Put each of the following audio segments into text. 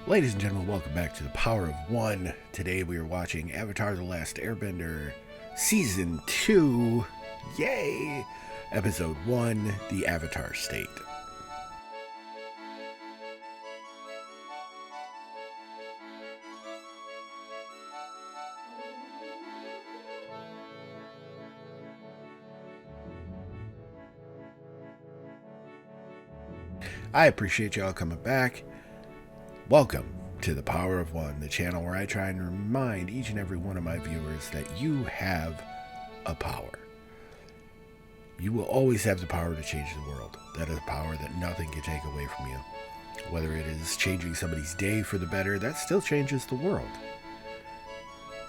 Ladies and gentlemen, welcome back to the Power of One. Today we are watching Avatar: The Last Airbender, Season 2, yay! Episode 1, The Avatar State. I appreciate y'all coming back. Welcome to the Power of One, the channel where I try and remind each and every one of my viewers that you have a power. You will always have the power to change the world. That is a power that nothing can take away from you. Whether it is changing somebody's day for the better, that still changes the world.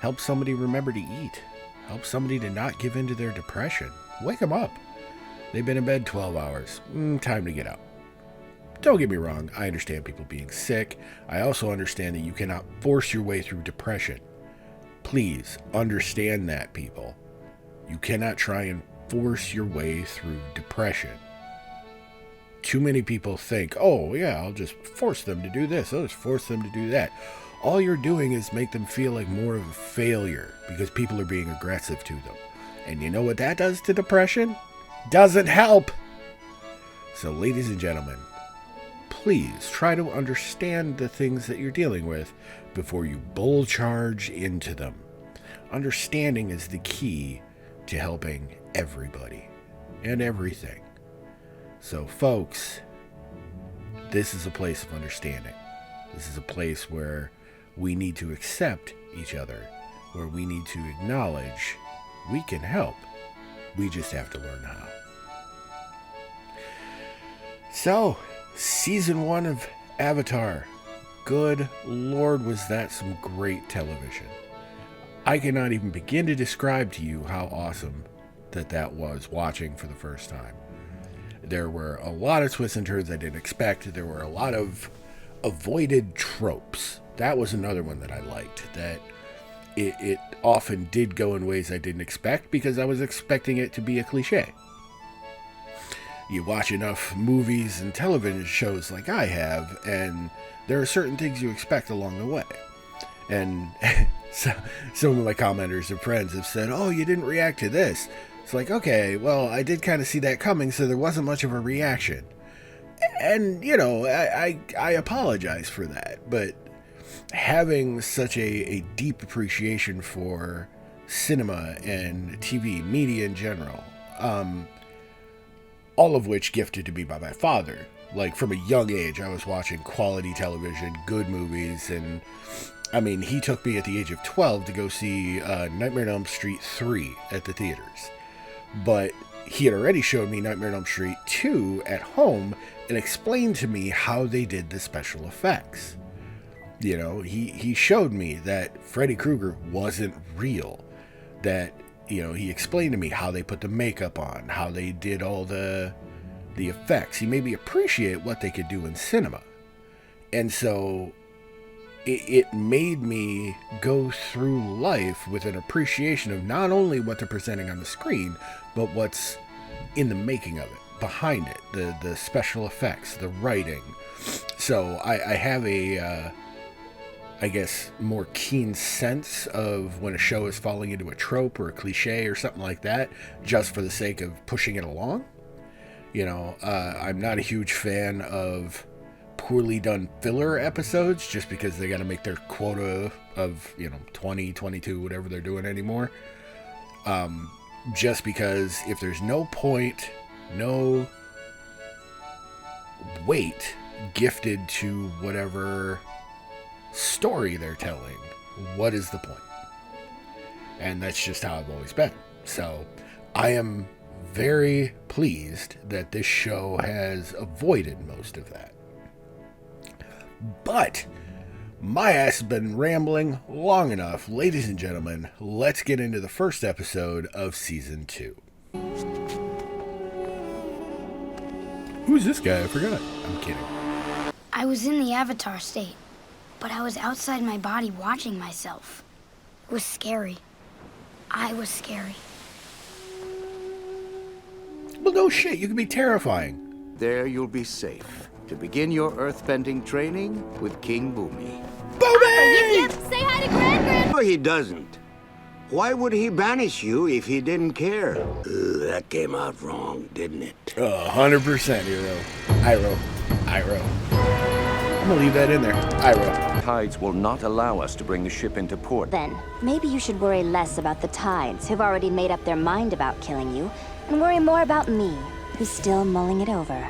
Help somebody remember to eat. Help somebody to not give in to their depression. Wake them up. They've been in bed 12 hours. Time to get up. Don't get me wrong, I understand people being sick. I also understand that you cannot force your way through depression. Please understand that, people. You cannot try and force your way through depression. Too many people think, oh yeah, I'll just force them to do this, I'll just force them to do that. All you're doing is make them feel like more of a failure because people are being aggressive to them. And you know what that does to depression? Doesn't help. So ladies and gentlemen, please try to understand the things that you're dealing with before you bull charge into them. Understanding is the key to helping everybody and everything. So folks, this is a place of understanding. This is a place where we need to accept each other, where we need to acknowledge we can help. We just have to learn how. So, Season 1 of Avatar. Good Lord, was that some great television. I cannot even begin to describe to you how awesome that was watching for the first time. There were a lot of twists and turns I didn't expect. There were a lot of avoided tropes. That was another one that I liked. That it often did go in ways I didn't expect because I was expecting it to be a cliche. You watch enough movies and television shows like I have, and there are certain things you expect along the way. And so, some of my commenters and friends have said, oh, you didn't react to this. It's like, okay, well, I did kind of see that coming, so there wasn't much of a reaction. And, you know, I apologize for that, but having such a deep appreciation for cinema and TV, media in general, all of which gifted to me by my father. Like, from a young age, I was watching quality television, good movies, and, I mean, he took me at the age of 12 to go see Nightmare on Elm Street 3 at the theaters. But he had already showed me Nightmare on Elm Street 2 at home and explained to me how they did the special effects. You know, he showed me that Freddy Krueger wasn't real, that you know, he explained to me how they put the makeup on, how they did all the effects. He made me appreciate what they could do in cinema. And so it made me go through life with an appreciation of not only what they're presenting on the screen, but what's in the making of it, behind it, the special effects, the writing. So I have a I guess, more keen sense of when a show is falling into a trope or a cliche or something like that, just for the sake of pushing it along. You know, I'm not a huge fan of poorly done filler episodes, just because they got to make their quota of, 20, 22, whatever they're doing anymore. Just because if there's no point, no weight gifted to whatever story they're telling, what is the point? And that's just how I've always been. So I am very pleased that this show has avoided most of that. But my ass has been rambling long enough. Ladies and gentlemen, let's get into the first episode of Season 2. Who's this guy? I forgot. I'm kidding. I was in the Avatar state, but I was outside my body watching myself. It was scary. I was scary. Well, no shit. You can be terrifying. There you'll be safe. to begin your earthbending training with King Boomy. Boomy! Yip, say hi to Gran. No, he doesn't. Why would he banish you if he didn't care? That came out wrong, didn't it? 100%, Hero. Iroh. I'm gonna leave that in there. Iroh. Tides will not allow us to bring the ship into port. Then, maybe you should worry less about the Tides, who've already made up their mind about killing you, and worry more about me, who's still mulling it over.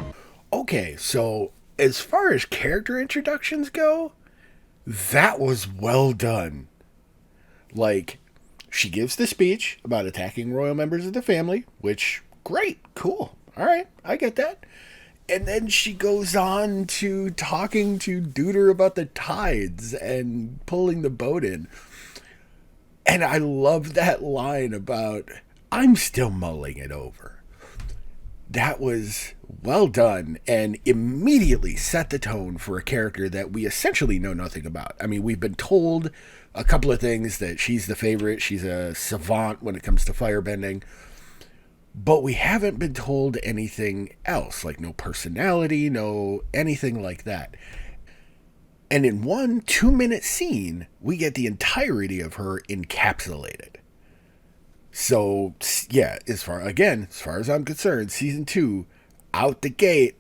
Okay, so as far as character introductions go, that was well done. Like, she gives the speech about attacking royal members of the family, which, great, cool. All right, I get that. And then she goes on to talking to Deuter about the tides and pulling the boat in. And I love that line about, I'm still mulling it over. That was well done and immediately set the tone for a character that we essentially know nothing about. I mean, we've been told a couple of things, that she's the favorite, she's a savant when it comes to firebending. But we haven't been told anything else, like no personality, no anything like that. And in 1 2-minute scene, we get the entirety of her encapsulated. So, yeah, as far as I'm concerned, season 2, out the gate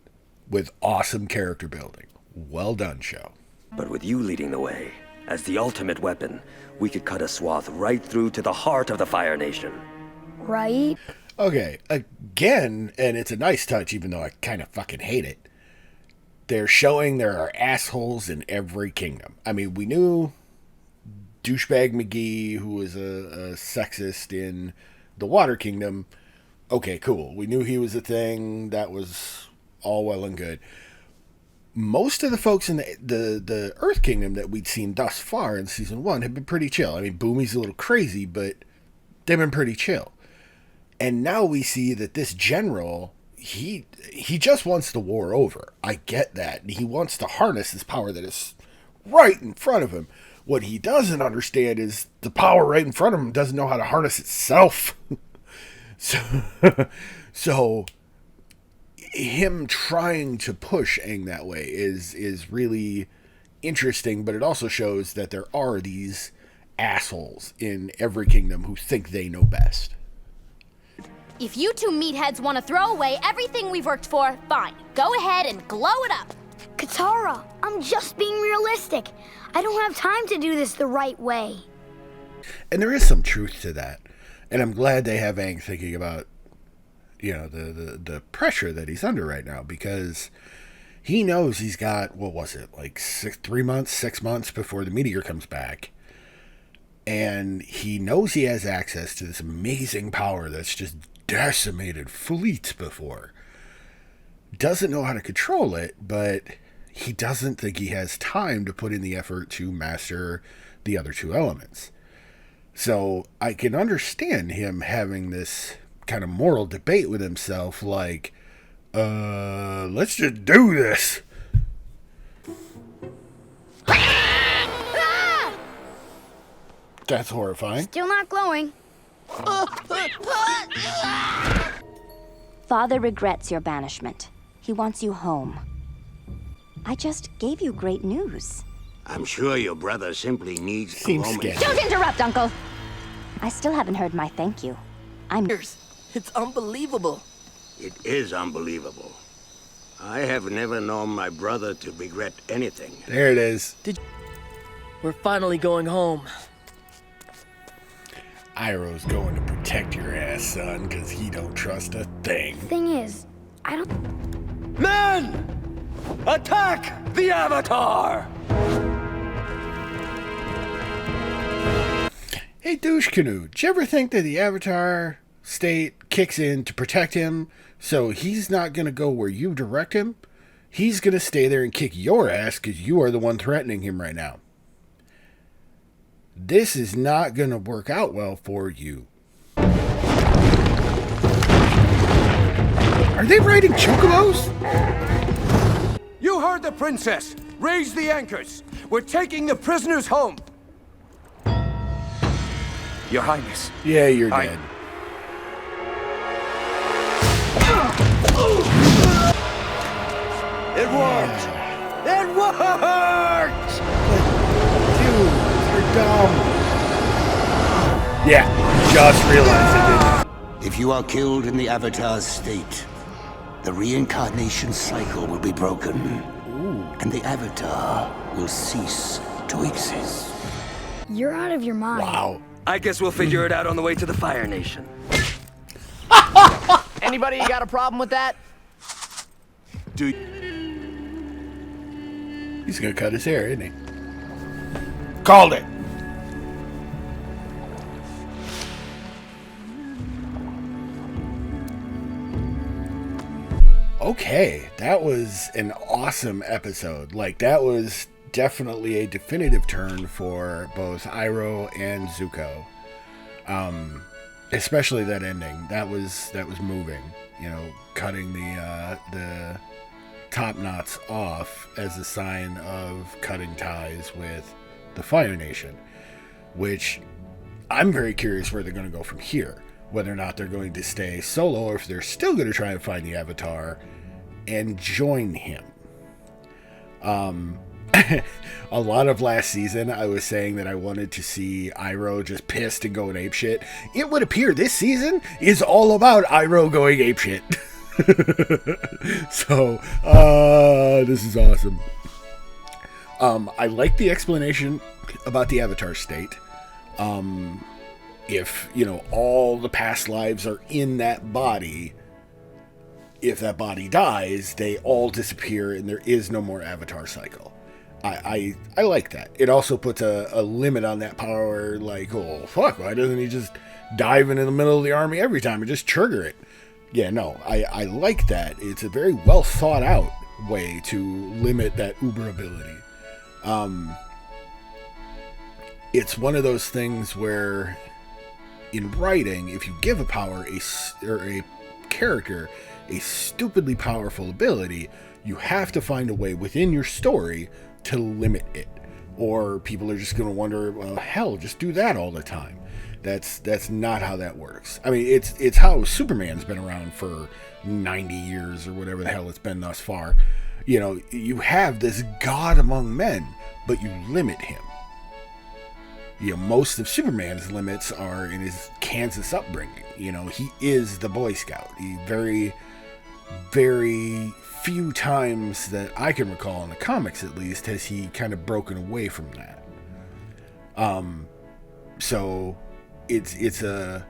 with awesome character building. Well done, show. But with you leading the way, as the ultimate weapon, we could cut a swath right through to the heart of the Fire Nation. Right? Okay, again, and it's a nice touch, even though I kind of fucking hate it. They're showing there are assholes in every kingdom. I mean, we knew douchebag McGee, who was a sexist in the Water Kingdom. Okay, cool. We knew he was a thing. That was all well and good. Most of the folks in the Earth Kingdom that we'd seen thus far in season 1 have been pretty chill. I mean, Boomy's a little crazy, but they've been pretty chill. And now we see that this general, he just wants the war over. I get that. He wants to harness this power that is right in front of him. What he doesn't understand is the power right in front of him doesn't know how to harness itself. So him trying to push Aang that way is really interesting, but it also shows that there are these assholes in every kingdom who think they know best. If you two meatheads want to throw away everything we've worked for, fine. Go ahead and glow it up. Katara, I'm just being realistic. I don't have time to do this the right way. And there is some truth to that. And I'm glad they have Aang thinking about, the pressure that he's under right now, because he knows he's got, what was it, like 6 months before the meteor comes back. And he knows he has access to this amazing power that's just decimated fleets before. Doesn't know how to control it, but he doesn't think he has time to put in the effort to master the other 2 elements. So I can understand him having this kind of moral debate with himself, like, let's just do this. That's horrifying. Still not glowing. Father regrets your banishment. He wants you home. I just gave you great news. I'm sure your brother simply needs a Seems moment. sketchy. Don't interrupt, Uncle! I still haven't heard my thank you. It's unbelievable. It is unbelievable. I have never known my brother to regret anything. There it is. We're finally going home. Iroh's going to protect your ass, son, because he don't trust a thing. Thing is, I don't... Men! Attack the Avatar! Hey, Douche Canoe, did you ever think that the Avatar state kicks in to protect him, so he's not going to go where you direct him? He's going to stay there and kick your ass because you are the one threatening him right now. This is not going to work out well for you. Are they riding chocobos? You heard the princess! Raise the anchors! We're taking the prisoners home! Your Highness. Yeah, you're dead. It worked! It worked! Dude, you're dumb. Yeah, just realized it, didn't If you are killed in the Avatar state, the reincarnation cycle will be broken. And the Avatar will cease to exist. You're out of your mind. Wow. I guess we'll figure it out on the way to the Fire Nation. Anybody got a problem with that? He's gonna cut his hair, isn't he? Called it. Okay, that was an awesome episode. Like, that was definitely a definitive turn for both Iroh and Zuko. Especially that ending. That was moving. You know, cutting the top knots off as a sign of cutting ties with the Fire Nation, which I'm very curious where they're going to go from here. Whether or not they're going to stay solo, or if they're still going to try and find the Avatar and join him. A lot of last season, I was saying that I wanted to see Iroh just pissed and going apeshit. It would appear this season is all about Iroh going apeshit. So, this is awesome. I like the explanation about the Avatar state. If, you know, all the past lives are in that body, if that body dies, they all disappear and there is no more Avatar cycle. I like that. It also puts a limit on that power, like, oh, fuck, why doesn't he just dive into the middle of the army every time and just trigger it? Yeah, no, I like that. It's a very well thought out way to limit that uber ability. It's one of those things where in writing, if you give a power or a character a stupidly powerful ability, you have to find a way within your story to limit it, or people are just going to wonder, well, hell, just do that all the time. That's not how that works. I mean, it's how Superman's been around for 90 years or whatever the hell it's been thus far. You know, you have this god among men, but you limit him. You know, most of Superman's limits are in his Kansas upbringing. You know, he is the Boy Scout. He very, very few times that I can recall in the comics, at least, has he kind of broken away from that. So it's a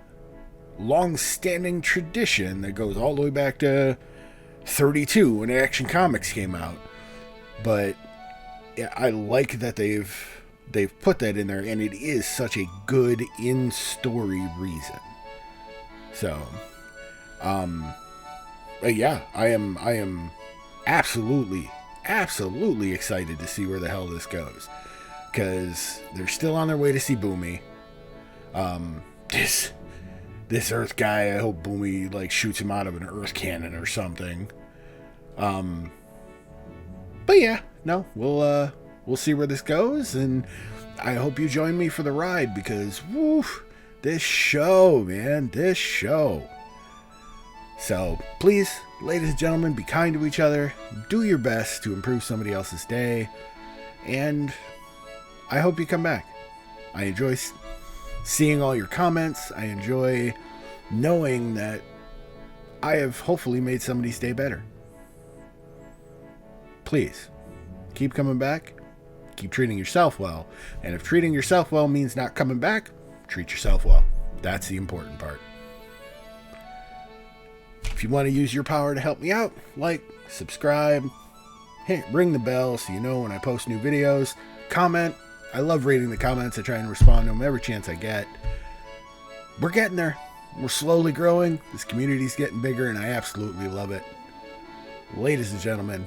long-standing tradition that goes all the way back to 32 when Action Comics came out. But yeah, I like that they've put that in there, and it is such a good in-story reason. So, yeah, I am absolutely excited to see where the hell this goes, because they're still on their way to see Boomy. This Earth guy, I hope Boomy like shoots him out of an Earth cannon or something. But yeah, no, we'll see where this goes, and I hope you join me for the ride, because woof, this show, man, this show. So please, ladies and gentlemen, be kind to each other, do your best to improve somebody else's day, and I hope you come back. I enjoy seeing all your comments. I enjoy knowing that I have hopefully made somebody's day better. Please, keep coming back. Keep treating yourself well. And if treating yourself well means not coming back, treat yourself well. That's the important part. If you want to use your power to help me out, like, subscribe, ring the bell so you know when I post new videos, comment. I love reading the comments. I try and respond to them every chance I get. We're getting there. We're slowly growing. This community's getting bigger, and I absolutely love it. Ladies and gentlemen,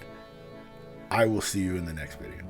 I will see you in the next video.